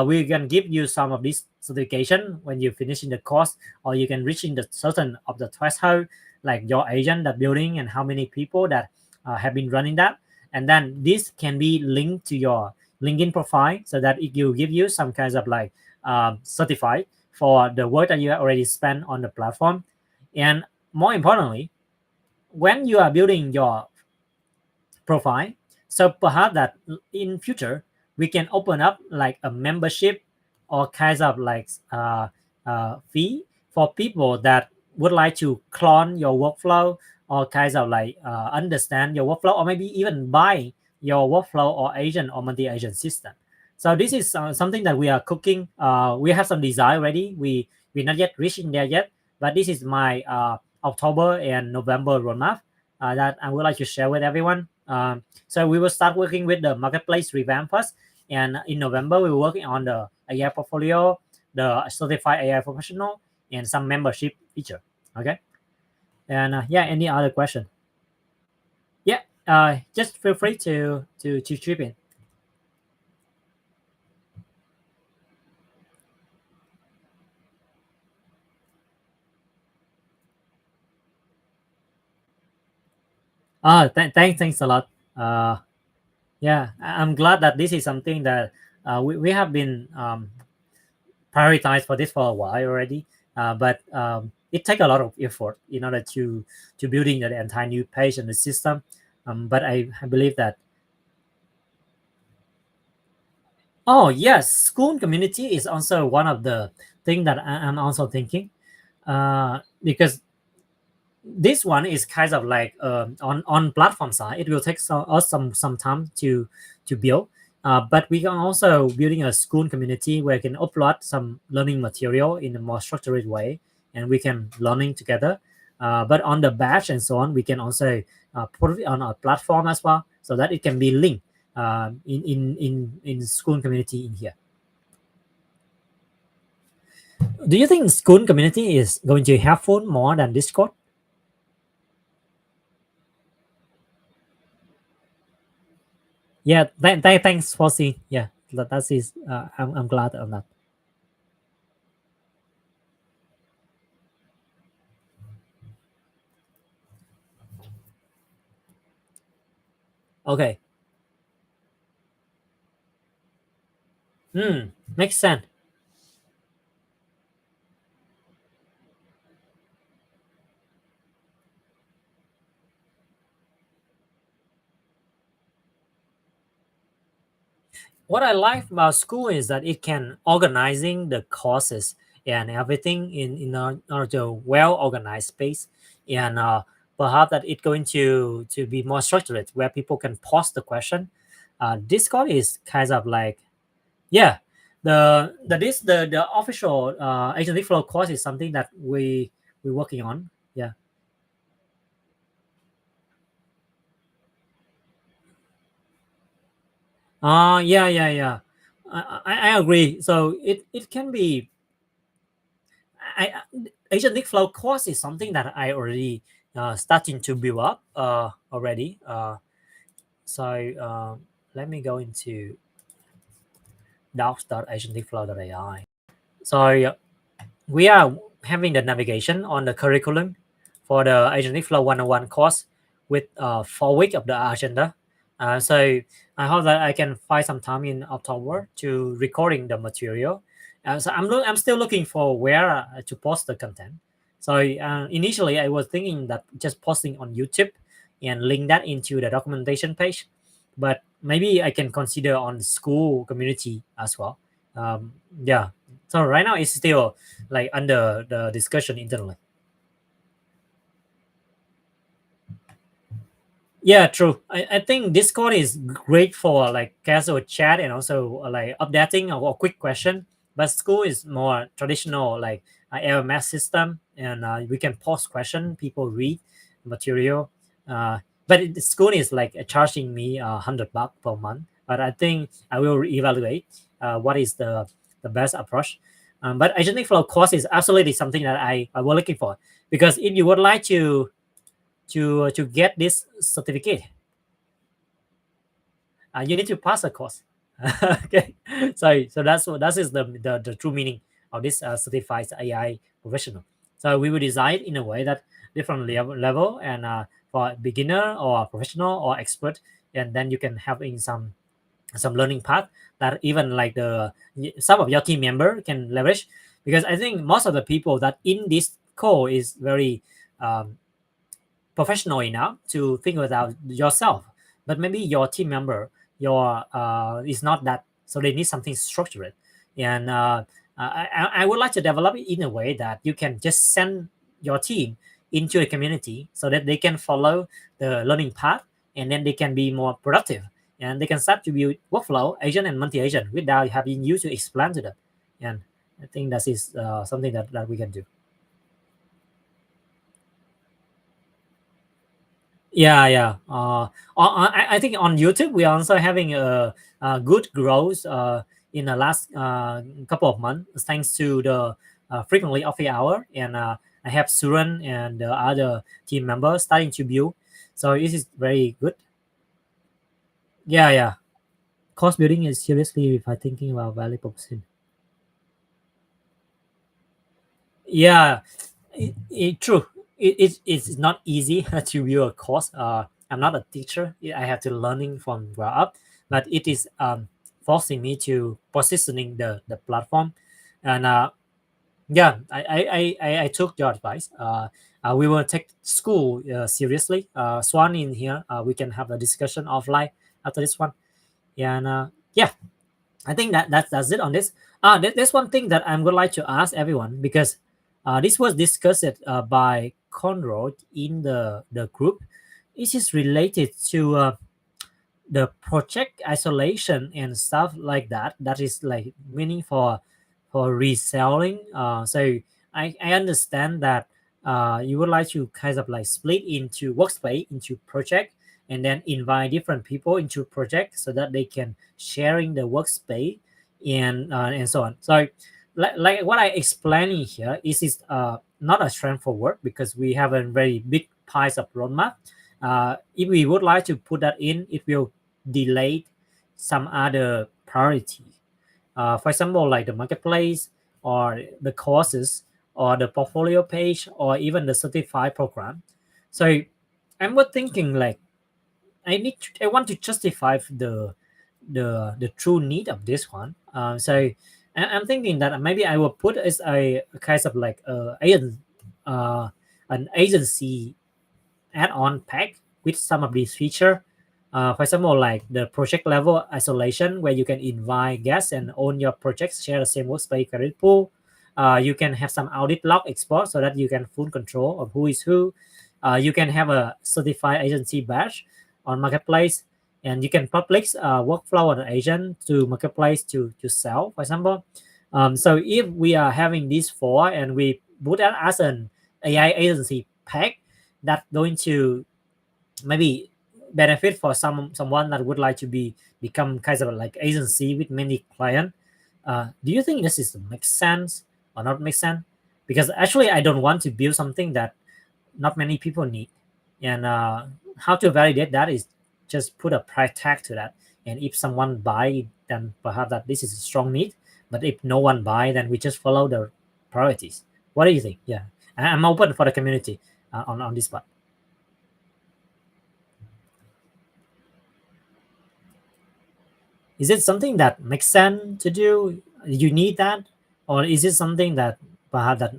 We can give you some of this certification when you finish in the course, or you can reach in the certain of the threshold, like your agent that building and how many people that have been running that, and then this can be linked to your LinkedIn profile so that it will give you some kinds of like certified for the work that you have already spent on the platform. And more importantly, when you are building your profile, so perhaps that in future we can open up like a membership or kinds of like fee for people that would like to clone your workflow or kinds of like understand your workflow, or maybe even buy your workflow or agent or multi-agent system. So this is something that we are cooking. We have some design ready. We're not yet reaching there yet, but this is my October and November roadmap that I would like to share with everyone. So we will start working with the marketplace revamp first, and in November we will working on the AI portfolio, the certified AI professional, and some membership feature. Okay, and yeah, any other question? Yeah, just feel free to chip in. Thanks a lot. Yeah, I'm glad that this is something that we have been prioritized for this for a while already. But it takes a lot of effort in order to building the entire new page and the system. But I believe that. Oh yes, school community is also one of the thing that I'm also thinking, because this one is kind of like on platform side. It will take us some time to build, but we can also building a school community where we can upload some learning material in a more structured way, and we can learning together. But on the batch and so on, we can also put it on our platform as well, so that it can be linked in school community in here. Do you think school community is going to helpful more than Discord? Yeah, thanks for seeing. Yeah, that is. I'm glad on that. Okay. Makes sense. What I like about school is that it can organizing the courses and everything in a well organized space, and perhaps that it's going to be more structured where people can post the question. Discord is kind of like, yeah, the official AgenticFlow course is something that we're working on. Yeah. Yeah. I agree. So it can be. Asian Flow course is something that I already starting to build up already. So let me go into docs.agentflow.ai. So we are having the navigation on the curriculum for the Agentic Flow 101 course with 4 weeks of the agenda. So I hope that I can find some time in October to recording the material. So I'm still looking for where to post the content. So initially I was thinking that just posting on YouTube and link that into the documentation page, but maybe I can consider on school community as well. Yeah, so right now it's still like under the discussion internally. Yeah, true. I think Discord is great for like casual chat and also like updating or quick question. But school is more traditional, like LMS system, and we can post question, people read material. Uh, but school is like charging me $100 per month. But I think I will evaluate what is the best approach. But Agentic Flow course is absolutely something that I was looking for, because if you would like to get this certificate, you need to pass a course. Okay, so that is the true meaning of this certified AI professional. So we will design in a way that different level, and for beginner or professional or expert, and then you can have in some learning path that even like the some of your team member can leverage, because I think most of the people that in this call is very um, professional enough to figure it out yourself, but maybe your team member your is not that, so they need something structured. And I would like to develop it in a way that you can just send your team into a community so that they can follow the learning path, and then they can be more productive, and they can start to build workflow agent and multi-agent without having you to explain to them. And I think that is something that we can do. Yeah, yeah. I think on YouTube we are also having a good growth in the last couple of months, thanks to the frequently office hour, and I have Suran and the other team members starting to build. So this is very good. Yeah, yeah. Cost building is seriously if I thinking about value proposition. Yeah, true. It's not easy to build a course. I'm not a teacher. I have to learning from ground up, but it is forcing me to positioning the platform, and yeah, I took your advice. We will take school seriously. Swan in here. We can have a discussion offline after this one. Yeah, and yeah, I think that's it on this. There's one thing that I would like to ask everyone, because this was discussed by Conrad in the group. It is related to the project isolation and stuff like that. That is like meaning for reselling. So I understand that you would like to kind of like split into workspace into project, and then invite different people into project so that they can sharing the workspace and so on. So like what I explaining here is not a straightforward, because we have a very big piece of roadmap. If we would like to put that in, it will delay some other priority. For example, like the marketplace or the courses or the portfolio page or even the certified program. So I'm was thinking like I want to justify the true need of this one. So I'm thinking that maybe I will put as a kind of like uh, an agency add-on pack with some of these features. For example, like the project level isolation, where you can invite guests and own your projects, share the same workspace credit pool. You can have some audit log export so that you can full control of who is who. You can have a certified agency badge on marketplace, and you can publish workflow on an agent to marketplace to sell, for example. So if we are having these four and we put that as an AI agency pack, that's going to maybe benefit for someone that would like to become kind of like agency with many clients. Do you think this is make sense or not make sense? Because actually I don't want to build something that not many people need, and how to validate that is just put a price tag to that, and if someone buy, then perhaps that this is a strong need, but if no one buy, then we just follow the priorities. What do you think? Yeah, I'm open for the community on this part. Is it something that makes sense to do? You need that, or is it something that perhaps that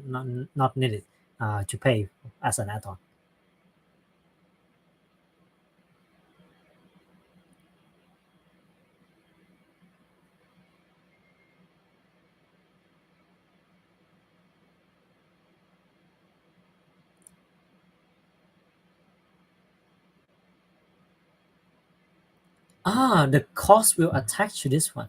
not needed to pay as an add-on? The cost will attach to this one.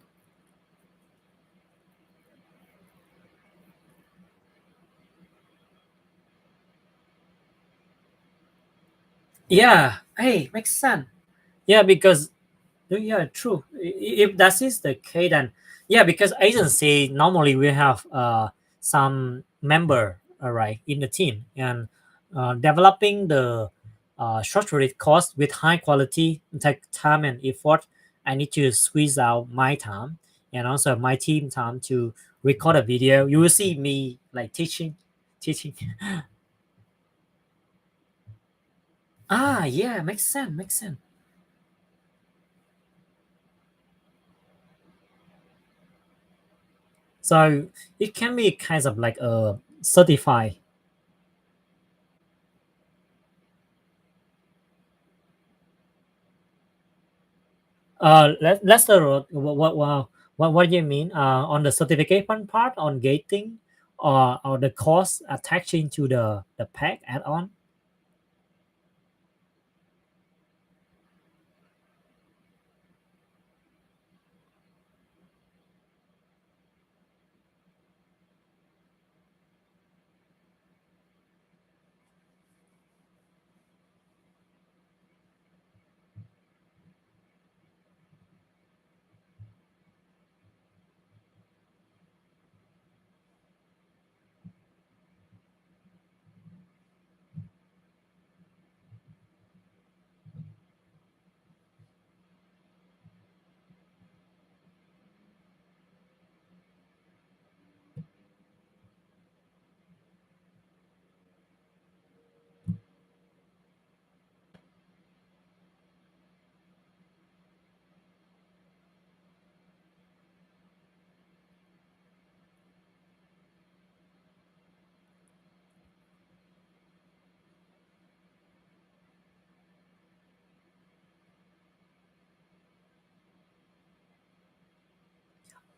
Yeah, hey, makes sense. Yeah, because yeah, true. If that is the case, then yeah, because agency normally we have some member, right, in the team, and developing the structured course with high quality take time and effort. I need to squeeze out my time and also my team time to record a video. You will see me like teaching. Yeah, makes sense, makes sense. So it can be kind of like a certified. Let's the road. What do you mean? On the certification part, on gating, or the cost attaching to the pack add-on.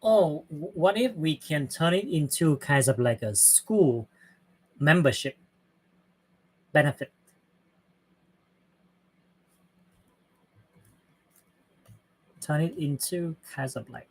Oh, what if we can turn it into kind of like a school membership benefit? Turn it into kind of like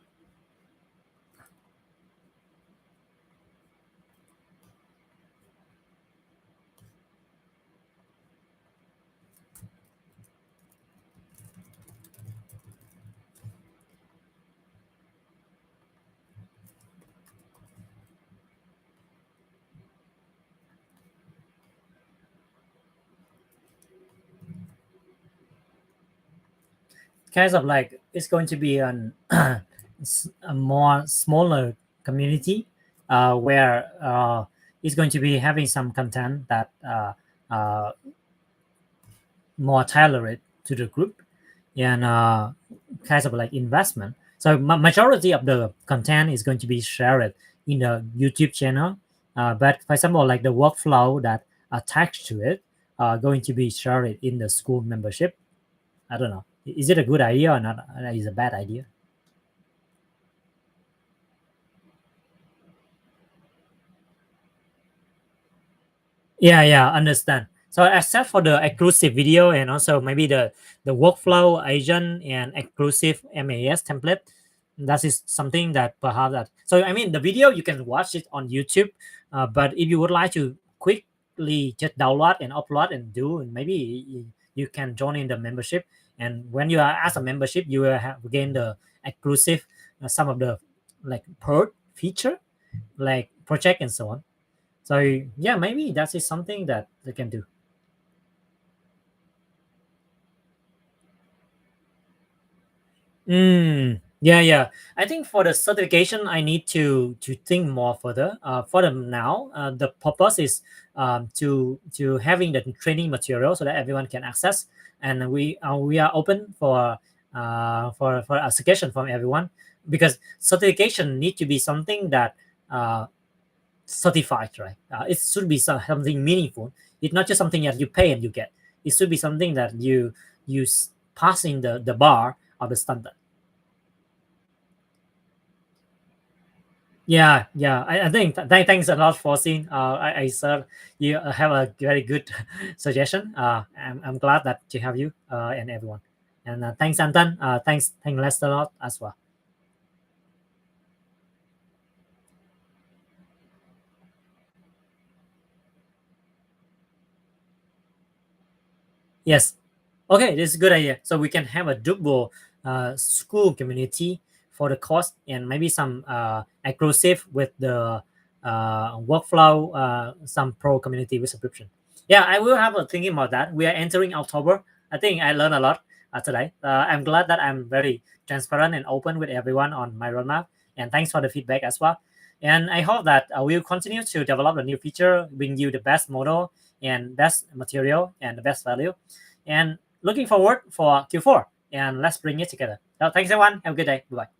it's going to be a more smaller community where it's going to be having some content that uh, more tailored to the group and kind of like investment. So majority of the content is going to be shared in the YouTube channel, but for example, like the workflow that attached to it are going to be shared in the school membership. I don't know. Is it a good idea or not? Is it a bad idea? Yeah, understand. So except for the exclusive video and also maybe the workflow agent and exclusive MAS template, that is something that perhaps that. So I mean, the video you can watch it on YouTube, but if you would like to quickly just download and upload and do, and maybe you can join in the membership. And when you are as a membership, you will have gain the exclusive some of the like perk feature like project and so on. So yeah, maybe that is something that they can do. Yeah. I think for the certification, I need to think more further. For them now, the purpose is to having the training material so that everyone can access, and we are open for a suggestion from everyone because certification need to be something that certified, right? It should be something meaningful. It's not just something that you pay and you get. It should be something that you passing the bar of the standard. Yeah. I think thanks a lot for seeing. I said you have a very good suggestion. I'm glad that to have you and everyone. And thanks, Anton. Thanks Lester a lot as well. Yes. Okay, this is a good idea. So we can have a double school community for the cost, and maybe some exclusive with the workflow, some pro community with subscription. Yeah, I will have a thinking about that. We are entering October. I think I learned a lot today. I'm glad that I'm very transparent and open with everyone on my roadmap. And thanks for the feedback as well. And I hope that we'll continue to develop a new feature, bring you the best model and best material and the best value. And looking forward for Q4, and let's bring it together. So thanks everyone. Have a good day. Bye bye.